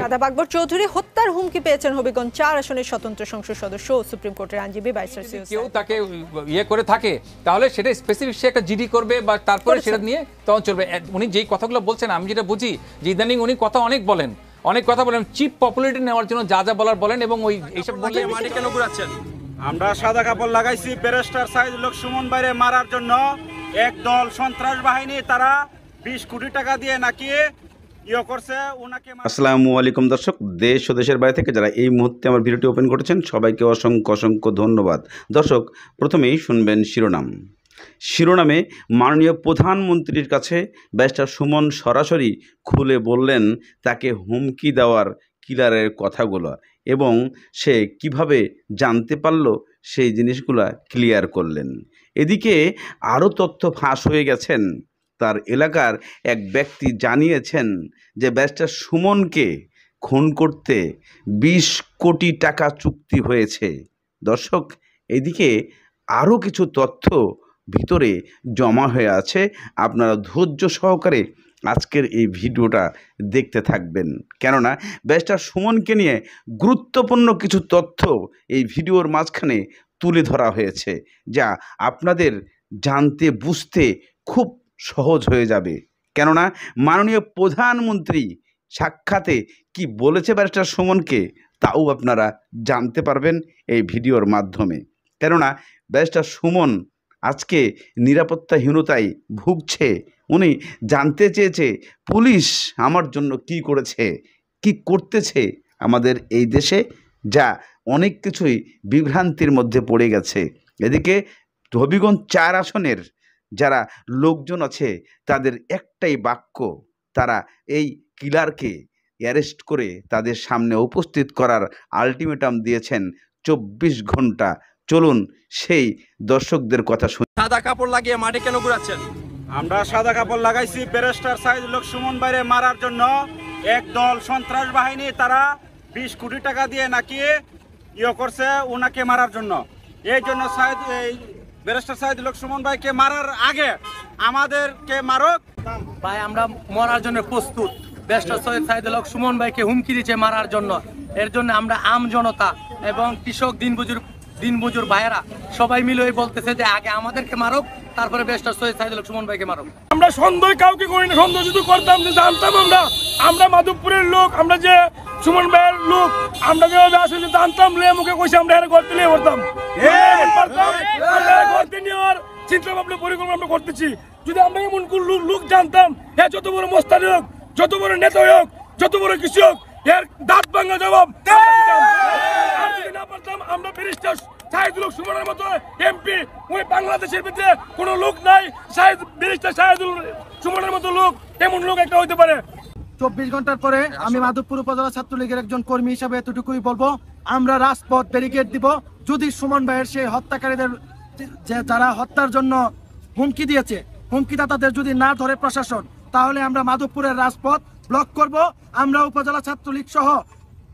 কাদা আকবর চৌধুরী হত্যার হুমকি পেয়েছেন হবিগঞ্জ 4 আসনের স্বতন্ত্র সংসদ সদস্য ও সুপ্রিম কোর্টের আইনজীবী বাইসার সিওসি। কেউ তাকে ইয়ে করে থাকে তাহলে সেটা স্পেসিফিক সে একটা জিডি করবে বা তারপরে সেটা নিয়ে তখন চলবে। উনি যেই কথাগুলো বলছেন আমি যেটা বুঝি যে ইদানিং উনি কথা অনেক বলেন, অনেক কথা বলেন চিপ পপুলারিটি নেওয়ার জন্য যা যা বলার বলেন এবং ওই এইসব বললে মাটি কেন ঘুরাচ্ছেন? আমরা সাদা কাপড় লাগাইছি ব্যারিস্টার সাইদুল হক সুমন ভাইরে মারার জন্য। একদল সন্ত্রাস বাহিনী তারা 20 কোটি টাকা দিয়ে নাকি আসসালামু আলাইকুম দর্শক, দেশ ও দেশের বাইরে থেকে যারা এই মুহূর্তে আমার ভিডিওটি ওপেন করেছেন সবাইকে অসংখ্য অসংখ্য ধন্যবাদ। দর্শক, প্রথমেই শুনবেন শিরোনামে মাননীয় প্রধানমন্ত্রীর কাছে ব্যারিস্টার সুমন সরাসরি খুলে বললেন তাকে হুমকি দেওয়ার কিলারের কথাগুলো এবং সে কিভাবে জানতে পারল সেই জিনিসগুলো ক্লিয়ার করলেন। এদিকে আরও তথ্য ফাঁস হয়ে গেছেন। তার এলাকার এক ব্যক্তি জানিয়েছেন যে ব্যারিস্টার সুমনকে খুন করতে 20 কোটি টাকা চুক্তি হয়েছে। দর্শক, এদিকে আরও কিছু তথ্য ভিতরে জমা হয়ে আছে। আপনারা ধৈর্য সহকারে আজকের এই ভিডিওটা দেখতে থাকবেন, কেননা ব্যারিস্টার সুমনকে নিয়ে গুরুত্বপূর্ণ কিছু তথ্য এই ভিডিওর মাঝখানে তুলে ধরা হয়েছে, যা আপনাদের জানতে বুঝতে খুব সহজ হয়ে যাবে। কেননা মাননীয় প্রধানমন্ত্রী সাক্ষাতে কি বলেছে ব্যারিস্টার সুমনকে তাও আপনারা জানতে পারবেন এই ভিডিওর মাধ্যমে। কেননা ব্যারিস্টার সুমন আজকে নিরাপত্তাহীনতায় ভুগছে। উনি জানতে চেয়েছে পুলিশ আমার জন্য কি করেছে, কি করতেছে আমাদের এই দেশে, যা অনেক কিছুই বিভ্রান্তির মধ্যে পড়ে গেছে। এদিকে হবিগঞ্জ 4 আসনের যারা লোকজন আছে তাদের একটাই বাক্য, তারা এই কিলারকে অ্যারেস্ট করে তাদের সামনে উপস্থিত করার আলটিমেটাম দিয়েছেন 24 ঘন্টা। চলুন সেই দর্শকদের কথা শুনি। সাদা কাপড় লাগিয়ে মাটি কেন ঘুরাচ্ছেন? আমরা সাদা কাপড় লাগাইছি ব্যারিস্টার সাইদুল হক সুমন ভাইরে মারার জন্য। একদল সন্ত্রাস বাহিনী তারা 20 কোটি টাকা দিয়ে নাকি করছে ওনাকে মারার জন্য। এই জন্য ব্যারিস্টার সাইদুল হক সুমন ভাইকে মারার আগে আমাদেরকে মারক ভাই, আমরা মরার জন্য প্রস্তুত। ব্যারিস্টার সাইদুল হক সুমন ভাইকে হুমকি দিচ্ছে মারার জন্য। এর জন্য আমরা আম জনতা এবং কৃষক দিনমজুর ভাইয়েরা সবাই মিলে বলতেছে যে আগে আমাদেরকে মারক, তারপরে ব্যারিস্টার সাইদুল হক সুমন ভাইকে মারক। আমরা সন্দেহ কাউকে করি না, সন্দেহ যদি করতাম যে জানতাম আমরা মাধবপুরের লোক, আমরা যে সুমন ভাইয়ের লোক, আমরা যেভাবে আসলে জানতাম মুখে কইছে আমরা করতে নিয়ে করতাম করতে নেওয়ার চিন্তা ভাবনা পরিকল্পনা আমরা করতেছি। যদি আমরা এমন কোন লোক জানতাম, হ্যাঁ যত বড় মোস্তানি হোক, যত বড় নেতা হোক, যত বড় কিছু হোক, এর দাঁত ভাঙা জবাব না পারতাম। আমরা ব্যারিস্টার সাইদুল হক সুমনের মতো এমপি ওই বাংলাদেশের ভিতরে কোনো লোক নাই। ব্যারিস্টার সাইদুল সুমনের মতো লোক এমন লোক একটা হইতে পারে। 24 ঘন্টার পরে আমি মাধবপুর উপজেলা ছাত্রলীগের একজন কর্মী হিসাবে এতটুকুই বলবো, আমরা রাজপথ ব্যারিকেড দিব। যদি সুমন ভাইয়ের সেই হত্যাকারীদের যারা হত্যার জন্য হুমকি দিয়েছে, হুমকিদাতাদের যদি না ধরে প্রশাসন, তাহলে আমরা মাধবপুরের রাজপথ ব্লক করব। আমরা উপজেলা ছাত্রলীগ সহ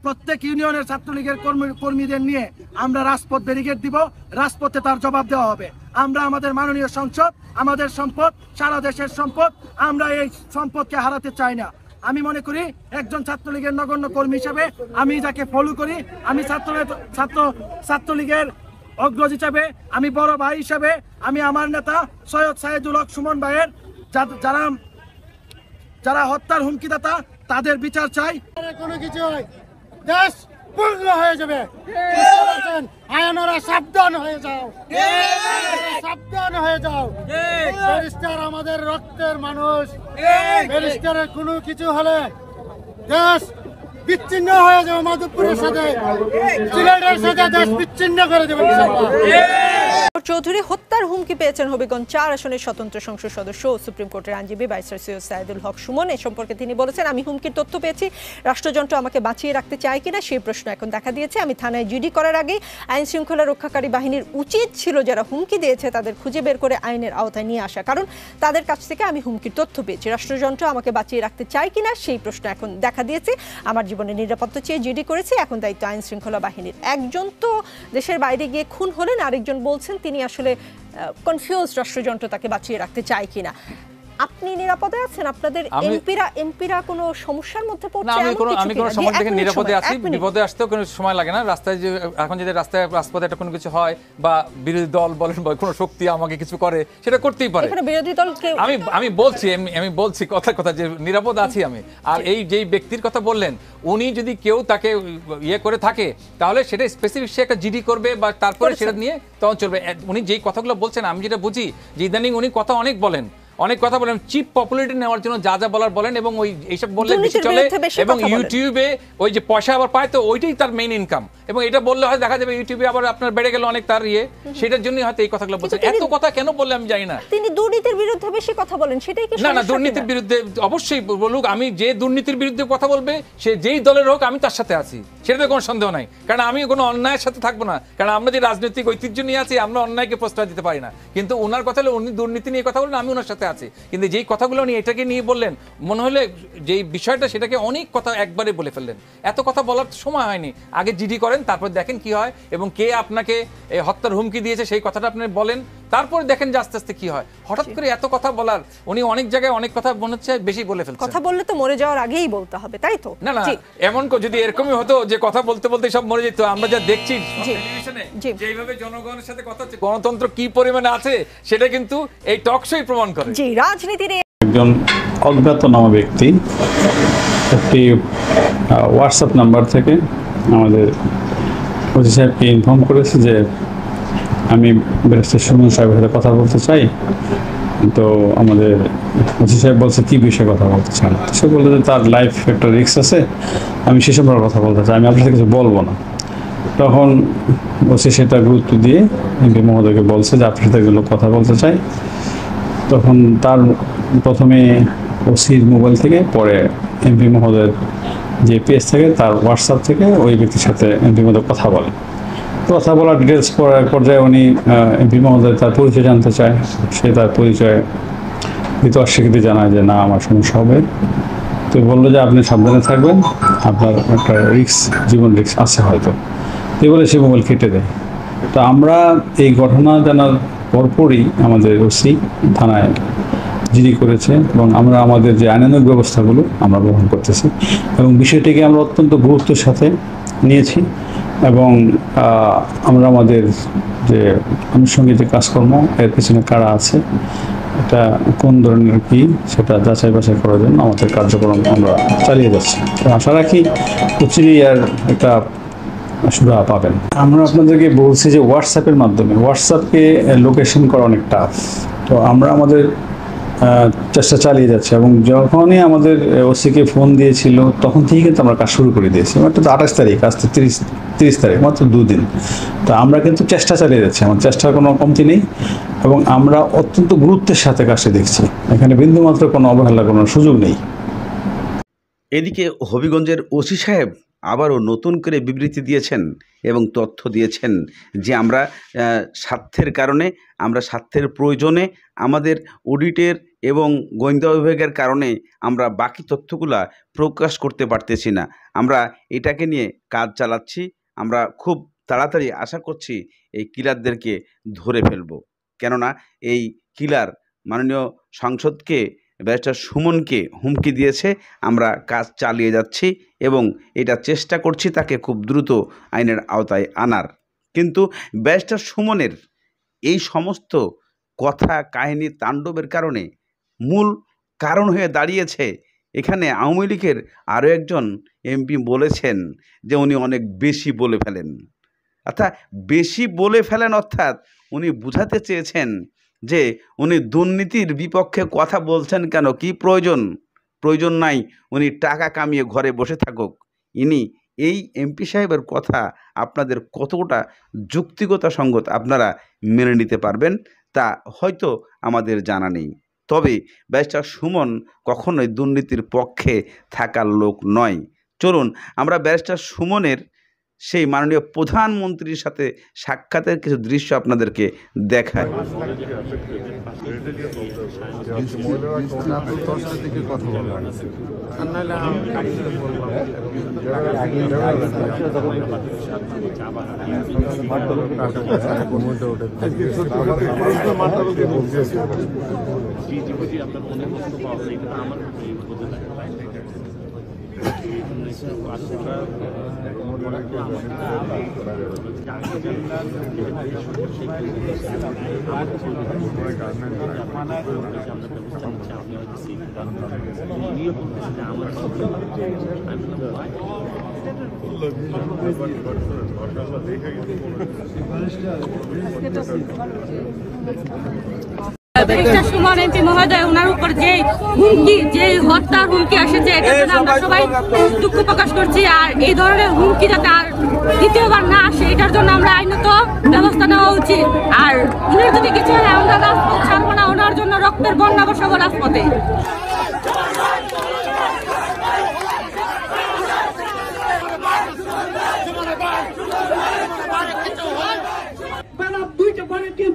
প্রত্যেক ইউনিয়নের ছাত্রলীগের কর্মীদের নিয়ে আমরা রাজপথ ব্যারিকেড দিব। রাজপথে তার জবাব দেওয়া হবে। আমরা আমাদের মাননীয় সংসদ, আমাদের সম্পদ, সারা দেশের সম্পদ, আমরা এই সম্পদকে হারাতে চাই না। আমি মনে করি একজন ছাত্রলীগের নগণ্য কর্মী হিসাবে আমি যাকে ফলো করি, আমি ছাত্রলীগের অগ্রজ হিসাবে, আমি বড় ভাই হিসাবে, আমি আমার নেতা সৈয়দ সাইদুল হক সুমন ভাইয়ের যারা হত্যার হুমকিদাতা তাদের বিচার চাই। কোনো কিছু দেশ পূর্ণ হয়ে যাবে। আইনরা সাবধান হয়ে যাও, সাবধান হয়ে যাও। ব্যারিস্টার আমাদের রক্তের মানুষ। ব্যারিস্টারের কোনো কিছু হলে দেশ বিচ্ছিন্ন হয়ে যাবে। মাধবপুরের সাথে সিলেটের সাথে দেশ বিচ্ছিন্ন করে দেবে। চৌধুরী হত্যার হুমকি পেয়েছেন হবিগঞ্জ ৪ আসনের স্বতন্ত্র সংসদ সদস্য ও সুপ্রিম কোর্টের আইনজীবী ব্যারিস্টার সৈয়দ সাইদুল হক সুমন। এ সম্পর্কে তিনি বলেছেন, আমি হুমকির তথ্য পেয়েছি, রাষ্ট্রযন্ত্র আমাকে বাঁচিয়ে রাখতে চায় কিনা সেই প্রশ্ন এখন দেখা দিয়েছে। আমি থানায় জিডি করার আগেই আইন শৃঙ্খলা রক্ষাকারী বাহিনীর উচিত ছিল যারা হুমকি দিয়েছে তাদের খুঁজে বের করে আইনের আওতায় নিয়ে আসা, কারণ তাদের কাছ থেকে আমি হুমকির তথ্য পেয়েছি। রাষ্ট্রযন্ত্র আমাকে বাঁচিয়ে রাখতে চায় কিনা সেই প্রশ্ন এখন দেখা দিয়েছে। আমার জীবনের নিরাপত্তা চেয়ে জিডি করেছি, এখন দায়িত্ব আইন শৃঙ্খলা বাহিনীর। একজন তো দেশের বাইরে গিয়ে খুন হলেন, আরেকজন বলছেন তিনি আসলে কনফিউজ রাষ্ট্রযন্ত্র তাকে বাঁচিয়ে রাখতে চায় কিনা। আপনি নিরাপদে আছেন? আপনাদের এমপিরা কোনো সমস্যার মধ্যে পড়ছে? না, আমি কোনো সময় থেকে নিরাপদে আছি। বিপদে আসতেও কোনো সময় লাগে না। রাস্তায় যে এখন যদি রাজপথে একটা কোনো কিছু হয় বা বিরোধী দল বলেন বা কোনো শক্তি আমাকে কিছু করে, সেটা করতেই পারে। এখানে বিরোধী দলকে আমি বলছি কথা যে নিরাপদ আছি আমি। আর এই যেই ব্যক্তির কথা বললেন, উনি যদি কেউ তাকে ইয়ে করে থাকে তাহলে সেটা স্পেসিফিক সে একটা জিডি করবে বা তারপরে সেটা নিয়ে তখন চলবে। উনি যেই কথাগুলো বলছেন আমি যেটা বুঝি যে ইদানিং উনি কথা অনেক বলেন, চিপ পপুলারিটি নেওয়ার জন্য যা যা বলার বলেন, এবং ওই এইসব বললে বেশি চলে, এবং ইউটিউবে ওই যে পয়সা আবার পায় তো ওইটাই তার মেইন ইনকাম, এবং এটা বললে হয় দেখা যাবে ইউটিউবে আবার আপনার বেড়ে গেল অনেক তার সেটার জন্যই হয়তো এই কথাগুলো বলছেন। এত কথা কেন বললে আমি জানি না। তিনি দুর্নীতির বিরুদ্ধে বেশি কথা বলেন, সেটাই কি? না, দুর্নীতির বিরুদ্ধে অবশ্যই বলুক। আমি যে দুর্নীতির বিরুদ্ধে কথা বলবে সে যেই দলের হোক আমি তার সাথে আছি, সেটাতে কোনো সন্দেহ নাই। কারণ আমি কোনো অন্যায়ের সাথে থাকবো না, কারণ আমরা যে রাজনৈতিক ঐতিহ্য নিয়ে আছি আমরা অন্যায়কে প্রশ্রয় দিতে পারি না। কিন্তু ওনার কথা হলে উনি দুর্নীতি নিয়ে কথা বলেন, আমি ওনার সাথে আছি। কিন্তু যেই কথাগুলো উনি এটাকে নিয়ে বললেন, মনে হলে যেই বিষয়টা সেটাকে অনেক কথা একবারে বলে ফেললেন। এত কথা বলার সময় হয়নি। আগে জিডি করেন, তারপর দেখেন কি হয়, এবং কে আপনাকে হত্যার হুমকি দিয়েছে সেই কথাটা আপনি বলেন, তারপরে দেখেন যে আস্তে আস্তে কি হয়। হঠাৎ করে এত কথা বলার, উনি অনেক জায়গায় অনেক কথা মনে হচ্ছে বেশি বলে ফেলছেন। কথা বললে তো মরে যাওয়ার আগেই বলতে হবে, তাই তো? না, এমন যদি এরকমই হতো যে কথা বলতে বলতে সব মরে যেত, আমরা যা দেখছি টেলিভিশনে যেভাবে জনগণের সাথে কথা হচ্ছে, গণতন্ত্র কি পরিমাণে আছে সেটা কিন্তু এই টক শোই প্রমাণ করে। জি, রাজনীতির একজন অজ্ঞাতনামা ব্যক্তি একটি হোয়াটসঅ্যাপ নাম্বার থেকে আমাদের ওসি সাহেবকে ইনফর্ম করেছে যে আমি ব্যারিস্টার সুমন সাহেবের সাথে কথা বলতে চাই। তো আমাদের ওসি সাহেব বলছে কি বিষয়ে কথা বলতে চান। সে বললো যে তার লাইফ একটা রিস্ক আছে, আমি সে সম্পর্কে কথা বলতে চাই, আমি আপনার সাথে কিছু বলবো না। তখন ওসি সেটা গুরুত্ব দিয়ে এমপি মহোদয়কে বলছে যে আপনার সাথে এগুলো কথা বলতে চাই। তখন তার প্রথমে ওসির মোবাইল থেকে, পরে এমপি মহোদয়ের যে পেজ থাকে তার হোয়াটসঅ্যাপ থেকে ওই ব্যক্তির সাথে এমপি মহোদয় কথা বলে। কথা বলার ডিটেলস পর্যায়ে উনি এমপি মহোদয় তার পরিচয় জানতে চায়। সে তার পরিচয় দিতে অস্বীকৃতি জানায় যে না, আমার সমস্যা হবে। তো বললো যে আপনি সাবধানে থাকবেন, আপনার একটা জীবন রিস্ক আছে হয়তো। তো বলে সে মোবাইল কেটে দেয়। তো আমরা এই ঘটনা জানার পরপরই আমাদের ওসি থানায় জিডি করেছে, এবং আমরা আমাদের যে আইনানুগ ব্যবস্থাগুলো আমরা গ্রহণ করতেছি, এবং বিষয়টিকে আমরা অত্যন্ত গুরুত্বের সাথে নিয়েছি। এবং আমরা আমাদের যে আনুষঙ্গিক যে কাজকর্ম এর পিছনে কারা আছে, এটা কোন ধরনের কি, সেটা যাচাই বাছাই করার জন্য আমাদের কার্যক্রম আমরা চালিয়ে যাচ্ছি। তো আশা রাখি অচিরেই আর একটা সুরা পাবেন। আমরা আপনাদেরকে বলছি যে হোয়াটসঅ্যাপের মাধ্যমে, হোয়াটসঅ্যাপকে লোকেশন করা অনেক টাফ। তো আমরা আমাদের চেষ্টা চালিয়ে যাচ্ছি, এবং যখনই আমাদের ওসিকে ফোন দিয়েছিল তখন থেকেই কিন্তু আমরা কাজ শুরু করে দিয়েছি। মাত্র 28 তারিখ, আজ তো 30 তারিখ, মাত্র 2 দিন। তো আমরা কিন্তু চেষ্টা চালিয়ে যাচ্ছি, আমার চেষ্টার কোনো কমতি নেই, এবং আমরা অত্যন্ত গুরুত্বের সাথে কাজটি দেখছি। এখানে বিন্দুমাত্র কোনো অবহেলা কোনো সুযোগ নেই। এদিকে হবিগঞ্জের ওসি সাহেব আবারও নতুন করে বিবৃতি দিয়েছেন এবং তথ্য দিয়েছেন যে আমরা স্বার্থের কারণে, আমরা স্বার্থের প্রয়োজনে, আমাদের অডিটের এবং গোয়েন্দা বিভাগের কারণে আমরা বাকি তথ্যগুলা প্রকাশ করতে পারতেছি না। আমরা এটাকে নিয়ে কাজ চালাচ্ছি। আমরা খুব তাড়াতাড়ি আশা করছি এই কিলারদেরকে ধরে ফেলব। কেননা এই কিলার মাননীয় সংসদকে, ব্যারিস্টার সুমনকে হুমকি দিয়েছে। আমরা কাজ চালিয়ে যাচ্ছি এবং এটা চেষ্টা করছি তাকে খুব দ্রুত আইনের আওতায় আনার। কিন্তু ব্যারিস্টার সুমনের এই সমস্ত কথা কাহিনী তাণ্ডবের কারণে মূল কারণ হয়ে দাঁড়িয়েছে, এখানে আওয়ামী লীগের আরও একজন এমপি বলেছেন যে উনি অনেক বেশি বলে ফেলেন। অর্থাৎ বেশি বলে ফেলেন অর্থাৎ উনি বুঝাতে চেয়েছেন যে উনি দুর্নীতির বিপক্ষে কথা বলছেন কেন, কি প্রয়োজন নাই, উনি টাকা কামিয়ে ঘরে বসে থাকুক, ইনি এই এমপি সাহেবের কথা আপনাদের কতটা যুক্তিগত সঙ্গত আপনারা মেনে নিতে পারবেন তা হয়তো আমাদের জানা নেই। তবে ব্যারিস্টার সুমন কখনোই দুর্নীতির পক্ষে থাকার লোক নয়। চলুন আমরা ব্যারিস্টার সুমনের সেই মাননীয় প্রধানমন্ত্রীর সাথে সাক্ষাতের কিছু দৃশ্য আপনাদেরকে দেখায়। ব্যারিস্টার সুমন এমপি মহোদয় ওনার উপর যে হুমকি, যে হত্যার হুমকি আসেছে, এটার জন্য আমরা সবাই দুঃখ প্রকাশ করছি। আর এই ধরনের হুমকি যাতে আর দ্বিতীয়বার না আসে, এটার জন্য আমরা আইনত ব্যবস্থা নেওয়া উচিত। আর উনার যদি কিছু হয় আমরা রাজপথ ছাড়বো না, ওনার জন্য রক্তের বন্যা বসাবো রাজপথে।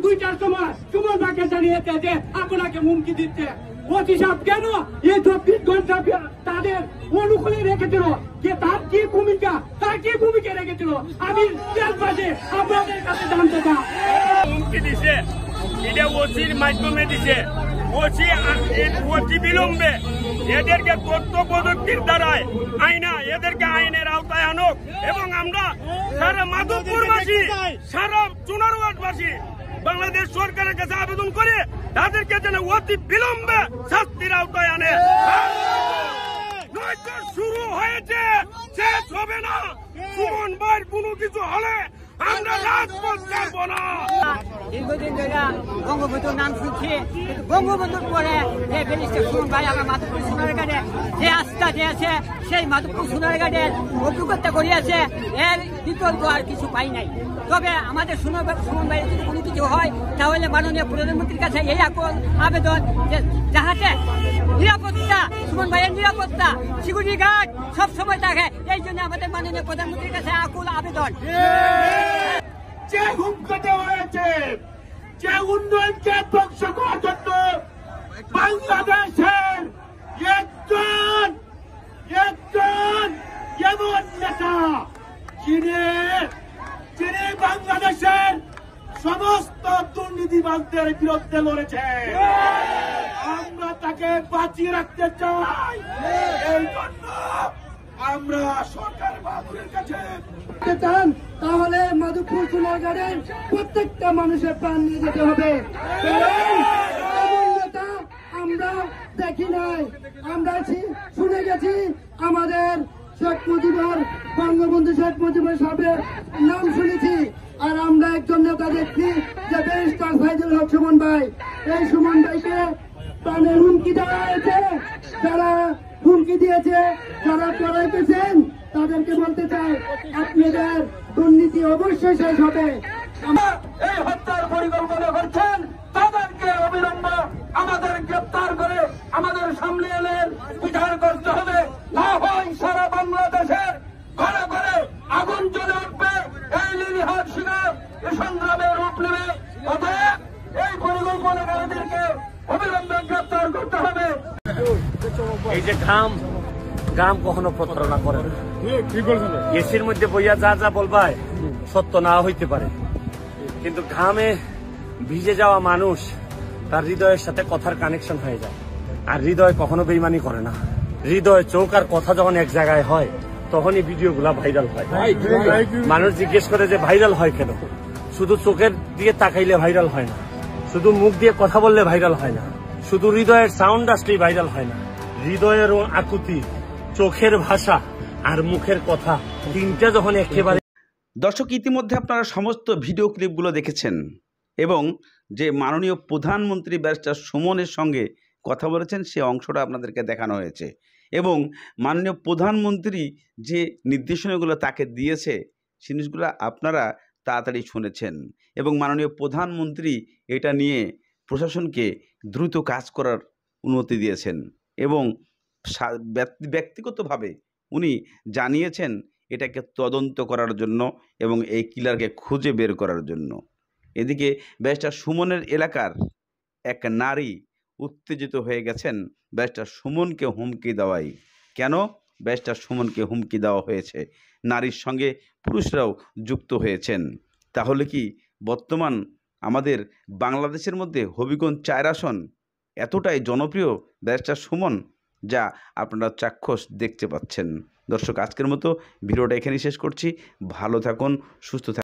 দুইটার সময় সুমন ভাইকে জানিয়েছে যে আপনাকে হুমকি দিচ্ছে। ওসি সাহেব কেন এই 24 ঘন্টা তাদের অনুকূলে রেখেছিল? যে তার কি ভূমিকা রেখেছিল? আমি আপনাদের কাছে জানতে চাই। হুমকি দিছে, এটা ওসির মাধ্যমে দিছে। ওসি বিলম্বে এদেরকে তথ্য প্রযুক্তির দ্বারায় এদেরকে আইনের আওতায় আনুক এবং আমরা সারা মাধবপুরবাসী, সারা চুনারুঘাটবাসী বাংলাদেশ সরকারের কাছে আবেদন করে তাদেরকে যেন অতি বিলম্বে শাস্তির আওতায় আনে। নয়তো শুরু হয়েছে, শেষ হবে না। সুমন ভাইয়ের কোনো কিছু হলে আমরা রাজপথ ছাড়বো না। দীর্ঘদিন ধরে বঙ্গবন্ধুর নাম শুনছি, বঙ্গবন্ধুর পরে যে ব্যারিস্টার সুমন ভাই আমার মাধবপুর সোনারঘাটে যে আস্থা দিয়েছে, সেই মাধবপুর সোনারঘাটের অভিজ্ঞতা করিয়াছে, এর বিকল্প আর কিছু পাই নাই। তবে আমাদের সুমন ভাইয়ের যদি কোনো কিছু হয় তাহলে মাননীয় প্রধানমন্ত্রীর কাছে এই আবেদন যে যাহাতে নিরাপত্তা, সুমন ভাইয়ের নিরাপত্তা, সিকিউরিটি গার্ড সবসময় থাকে। এই জন্য আমাদের মাননীয় প্রধানমন্ত্রীর কাছে আকুল আবেদন। যে হুমকি দেওয়া হয়েছে, যে উন্নয়নকে ধ্বংস করার জন্য বাংলাদেশের একজন এমন নেতা যিনি বাংলাদেশের সমস্ত দুর্নীতিবাজদের বিরুদ্ধে লড়েছে, আমরা তাকে বাঁচিয়ে রাখতে চাই। এই জন্য আমরা সরকার বাহাদুরের কাছে চান তাহলে মাধবপুর সোনারঘাটের প্রত্যেকটা মানুষের প্রাণ নিয়ে যেতে হবে। আমরা দেখি নাই, আমরা শুনে গেছি। আমাদের শেখ মুজিবুর, বঙ্গবন্ধু শেখ মুজিবুর সাহেবের নাম শুনেছি, আর আমরা একজন নেতা দেখছি যে ব্যারিস্টার সাইদুল হক সুমন ভাই। এই সুমন ভাইকে প্রাণের হুমকি দেওয়া হয়েছে। যারা হুমকি দিয়েছে, যারা করাইতেছেন, তাদেরকে বলতে চাই আপনাদের দুর্নীতি অবশ্যই শেষ হবে। এই হত্যার পরিকল্পনা করছেন তাদেরকে অবিলম্বে আমাদের গ্রেপ্তার করে আমাদের সামনে এলেন বিচার করতে হবে। না হয় সারা বাংলাদেশের ঘরে ঘরে আগুন জ্বলে উঠবে, এই লিলিহাট শিকার এই সংগ্রামের রূপ নেবে। অতএব এই পরিকল্পনাকারীদেরকে অবিলম্বে গ্রেপ্তার করতে হবে। এই যে ঘাম কখনো প্রতারণা করে না। এসির মধ্যে বইয়া যা বলবায় সত্য না হইতে পারে, কিন্তু ঘামে ভিজে যাওয়া মানুষ তার হৃদয়ের সাথে কথার কানেকশন হয়ে যায়। আর হৃদয় কখনো বেইমানি করে না। হৃদয়, চোখ আর কথা যখন এক জায়গায় হয় তখনই ভিডিওগুলা ভাইরাল হয়। মানুষ জিজ্ঞেস করে যে ভাইরাল হয় কেন? শুধু চোখের দিয়ে তাকাইলে ভাইরাল হয় না, শুধু মুখ দিয়ে কথা বললে ভাইরাল হয় না, শুধু হৃদয়ের সাউন্ড আসলেই ভাইরাল হয় না। হৃদয়ের আকুতি, চোখের ভাষা আর মুখের কথা, তিনটা যখন একেবারে। দর্শক, ইতিমধ্যে আপনারা সমস্ত ভিডিও ক্লিপগুলো দেখেছেন এবং যে মাননীয় প্রধানমন্ত্রী ব্যারিস্টার সুমনের সঙ্গে কথা বলেছেন সে অংশটা আপনাদেরকে দেখানো হয়েছে। এবং মাননীয় প্রধানমন্ত্রী যে নির্দেশনাগুলো তাকে দিয়েছে জিনিসগুলো আপনারা তাড়াতাড়ি শুনেছেন এবং মাননীয় প্রধানমন্ত্রী এটা নিয়ে প্রশাসনকে দ্রুত কাজ করার অনুমতি দিয়েছেন এবং ব্যক্তিগতভাবে উনি জানিয়েছেন এটাকে তদন্ত করার জন্য এবং এই কিলারকে খুঁজে বের করার জন্য। এদিকে ব্যারিস্টার সুমনের এলাকার এক নারী উত্তেজিত হয়ে গেছেন ব্যারিস্টার সুমনকে হুমকি দেওয়ায়। কেন ব্যারিস্টার সুমনকে হুমকি দেওয়া হয়েছে? নারীর সঙ্গে পুরুষরাও যুক্ত হয়েছেন। তাহলে কি বর্তমান আমাদের বাংলাদেশের মধ্যে হবিগঞ্জ 4 আসন এতটাই জনপ্রিয় ব্যারিস্টার সুমন, যা আপনারা চাক্ষুষ দেখতে পাচ্ছেন। দর্শক, আজকের মতো ভিডিওটা এখানেই শেষ করছি। ভালো থাকুন, সুস্থ থাকুন।